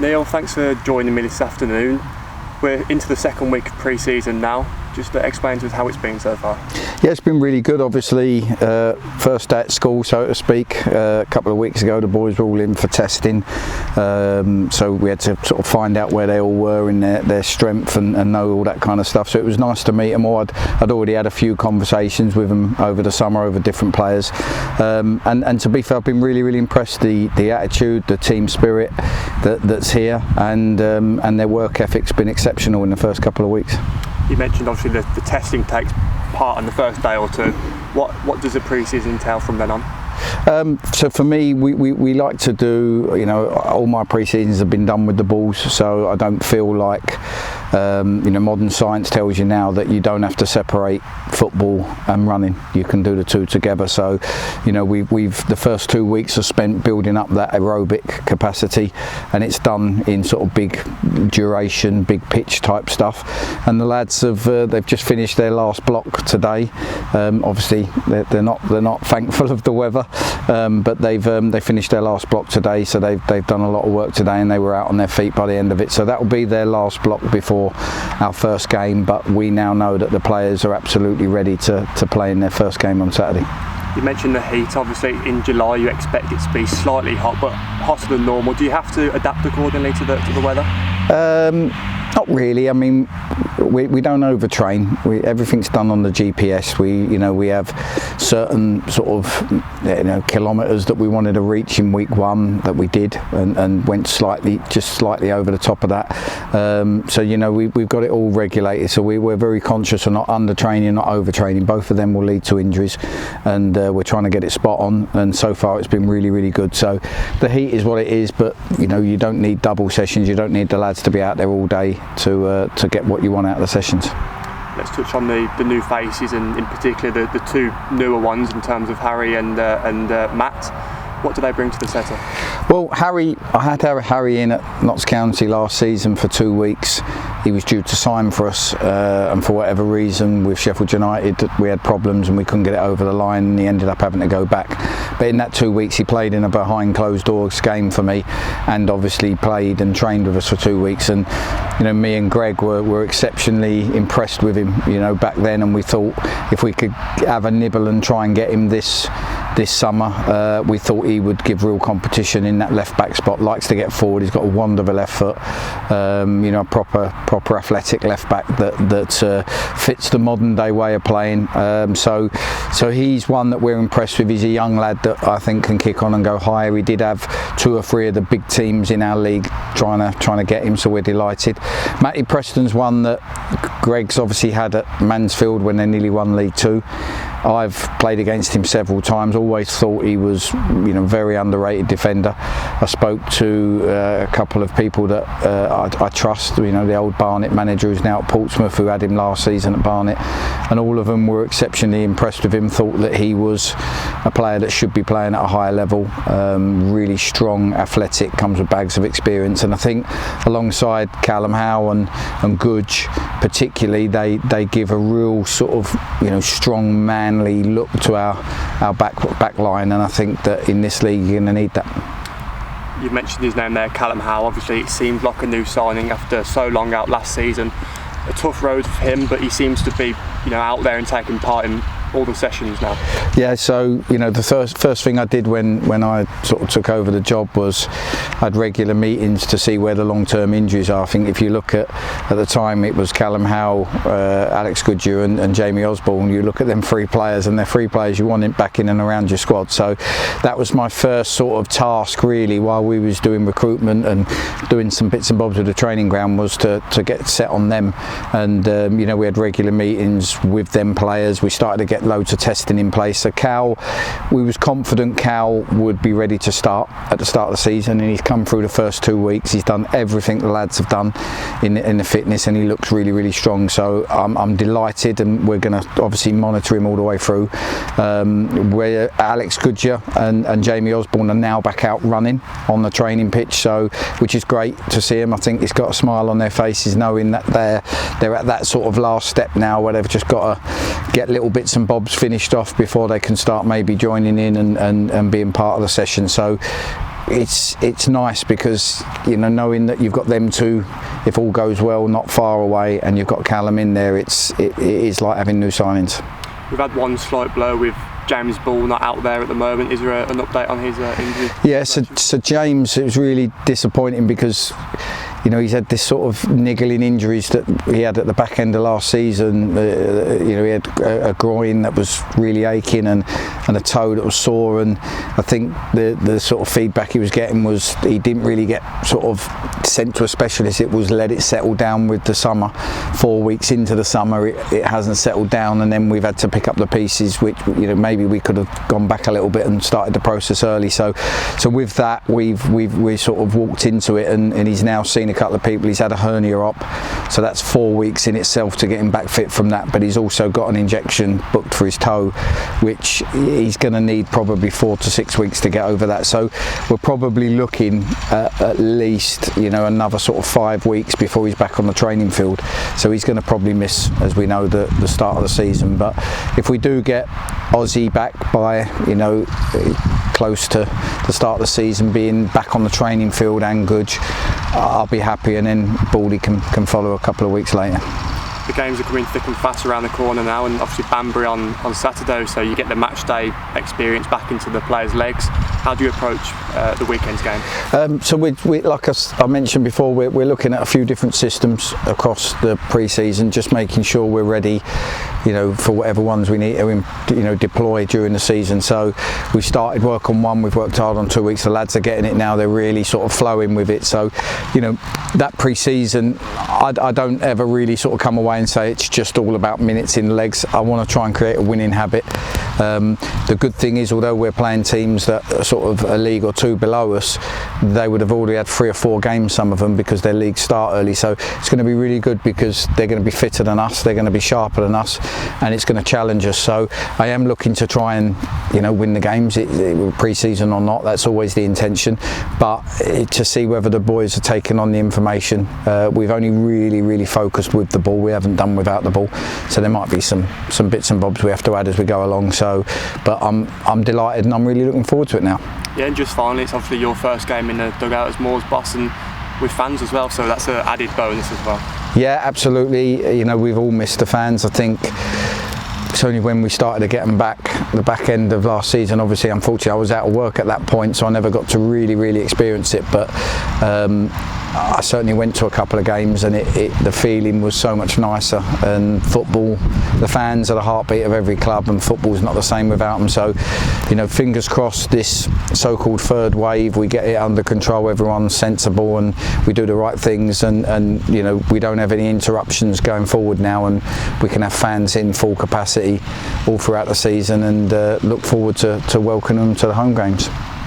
Neal, thanks for joining me this afternoon. We're into the second week of pre-season now. Just explain to us how it's been so far. Yeah, it's been really good. Obviously, first day at school, so to speak. A couple of weeks ago, the boys were all in for testing, so we had to sort of find out where they all were in their strength and know all that kind of stuff. So it was nice to meet them all. I'd already had a few conversations with them over the summer over different players, and to be fair, I've been really impressed. The attitude, the team spirit that's here, and their work ethic's been exceptional in the first couple of weeks. You mentioned obviously the testing takes part on the first day or two. What does the pre-season entail from then on? So for me, we like to do, all my pre-seasons have been done with the balls, so I don't feel like, modern science tells you now that you don't have to separate football and running. You can do the two together. So, we've the first 2 weeks are spent building up that aerobic capacity, and it's done in sort of big duration, big pitch type stuff. And the lads they've just finished their last block today. Obviously, they're not thankful of the weather, but they finished their last block today. So they've done a lot of work today, and they were out on their feet by the end of it. So that will be their last block before our first game, but we now know that the players are absolutely ready to play in their first game on Saturday. You mentioned the heat. Obviously in July you expect it to be slightly hot, but hotter than normal. Do you have to adapt accordingly to the weather? Not really. I mean, we don't overtrain. Everything's done on the GPS. We have certain sort of kilometres that we wanted to reach in week one that we did, and went just slightly over the top of that. So we've got it all regulated. So we're very conscious of not undertraining, not overtraining. Both of them will lead to injuries, and we're trying to get it spot on. And so far it's been really good. So the heat is what it is, but you don't need double sessions. You don't need the lads to be out there all day to get what you want out of the sessions. Let's touch on the new faces, and in particular the two newer ones in terms of Harry and Matt. What do they bring to the setup? Well, I had to have Harry in at Notts County last season for 2 weeks. He was due to sign for us, and for whatever reason with Sheffield United we had problems and we couldn't get it over the line, and he ended up having to go back. But in that 2 weeks he played in a behind closed doors game for me, and obviously played and trained with us for 2 weeks. And me and Greg were exceptionally impressed with him back then, and we thought if we could have a nibble and try and get him this summer, we thought he would give real competition in that left back spot. Likes to get forward. He's got a wand of a left foot. A proper athletic left back that fits the modern day way of playing. So he's one that we're impressed with. He's a young lad that I think can kick on and go higher. We did have 2 or 3 of the big teams in our league trying to get him, so we're delighted. Matty Preston's one that Greg's obviously had at Mansfield when they nearly won League 2. I've played against him several times. Always thought he was, very underrated defender. I spoke to a couple of people that I trust. The old Barnet manager who's now at Portsmouth, who had him last season at Barnet, and all of them were exceptionally impressed with him. Thought that he was a player that should be playing at a higher level. Really strong, athletic, comes with bags of experience. And I think alongside Callum Howe and Gudge, particularly, they give a real sort of strong man look to our back line, and I think that in this league you're going to need that. You mentioned his name there, Callum Howe. Obviously it seemed like a new signing after so long out last season. A tough road for him, but he seems to be out there and taking part in all the sessions now. Yeah, so the first thing I did when I sort of took over the job was I had regular meetings to see where the long-term injuries are. I think if you look at the time it was Callum Howe, Alex Goodyear and Jamie Osborne. You look at them 3 players, and they're 3 players you want back in and around your squad. So that was my first sort of task really while we was doing recruitment and doing some bits and bobs with the training ground, was to get set on them. And we had regular meetings with them players. We started to get loads of testing in place. So we was confident Cal would be ready to start at the start of the season, and he's come through the first 2 weeks. He's done everything the lads have done in the fitness, and he looks really strong. So I'm delighted, and we're going to obviously monitor him all the way through. Where Alex Goodyear and Jamie Osborne are now back out running on the training pitch, so which is great to see him. I think it's got a smile on their faces knowing that they're at that sort of last step now where they've just got to get little bits and bobs finished off before they can start maybe joining in and being part of the session. So it's nice because, you know, knowing that you've got them two, if all goes well, not far away, and you've got Callum in there, it is like having new signings. We've had one slight blow with James Ball not out there at the moment. Is there an update on his injury? Yeah, so James, it was really disappointing because, you know, he's had this sort of niggling injuries that he had at the back end of last season. You know, he had a groin that was really aching and a toe that was sore, and I think the sort of feedback he was getting was he didn't really get sort of sent to a specialist. It was let it settle down with the summer. 4 weeks into the summer, it hasn't settled down, and then we've had to pick up the pieces, which, you know, maybe we could have gone back a little bit and started the process early. So with that, we sort of walked into it, and he's now seen a couple of people. He's had a hernia op, so that's 4 weeks in itself to get him back fit from that, but he's also got an injection booked for his toe, which he's going to need probably 4 to 6 weeks to get over that. So we're probably looking at least, you know, another sort of 5 weeks before he's back on the training field. So he's going to probably miss, as we know, the start of the season. But if we do get Ozzy back by, you know, close to the start of the season, being back on the training field and good, I'll be happy, and then Baldy can follow a couple of weeks later. The games are coming thick and fast around the corner now, and obviously Banbury on Saturday, so you get the match day experience back into the players' legs. How do you approach the weekend's game? So we like I mentioned before, we're looking at a few different systems across the pre-season, just making sure we're ready, you know, for whatever ones we need to, you know, deploy during the season. So we started work on one, we've worked hard on 2 weeks. The lads are getting it now, they're really sort of flowing with it. So, you know, that pre-season, I don't ever really sort of come away and say it's just all about minutes in legs. I want to try and create a winning habit. The good thing is, although we're playing teams that are sort of a league or two below us, they would have already had 3 or 4 games, some of them, because their leagues start early. So it's going to be really good because they're going to be fitter than us, they're going to be sharper than us, and it's going to challenge us. So I am looking to try and, you know, win the games, pre-season or not. That's always the intention. But to see whether the boys are taking on the information, we've only really focused with the ball. We haven't done without the ball. So there might be some bits and bobs we have to add as we go along. So, but I'm delighted, and I'm really looking forward to it now. Yeah, and just finally, it's obviously your first game in the dugout as Moore's boss, and with fans as well, so that's an added bonus as well. Yeah, absolutely. You know, we've all missed the fans. I think it's only when we started to get them back, the back end of last season. Obviously, unfortunately, I was out of work at that point, so I never got to really experience it. But I certainly went to a couple of games, and the feeling was so much nicer. And football, the fans are the heartbeat of every club, and football's not the same without them. So, you know, fingers crossed, this so-called third wave, we get it under control, everyone's sensible, and we do the right things, and you know, we don't have any interruptions going forward now, and we can have fans in full capacity all throughout the season, and look forward to welcoming them to the home games.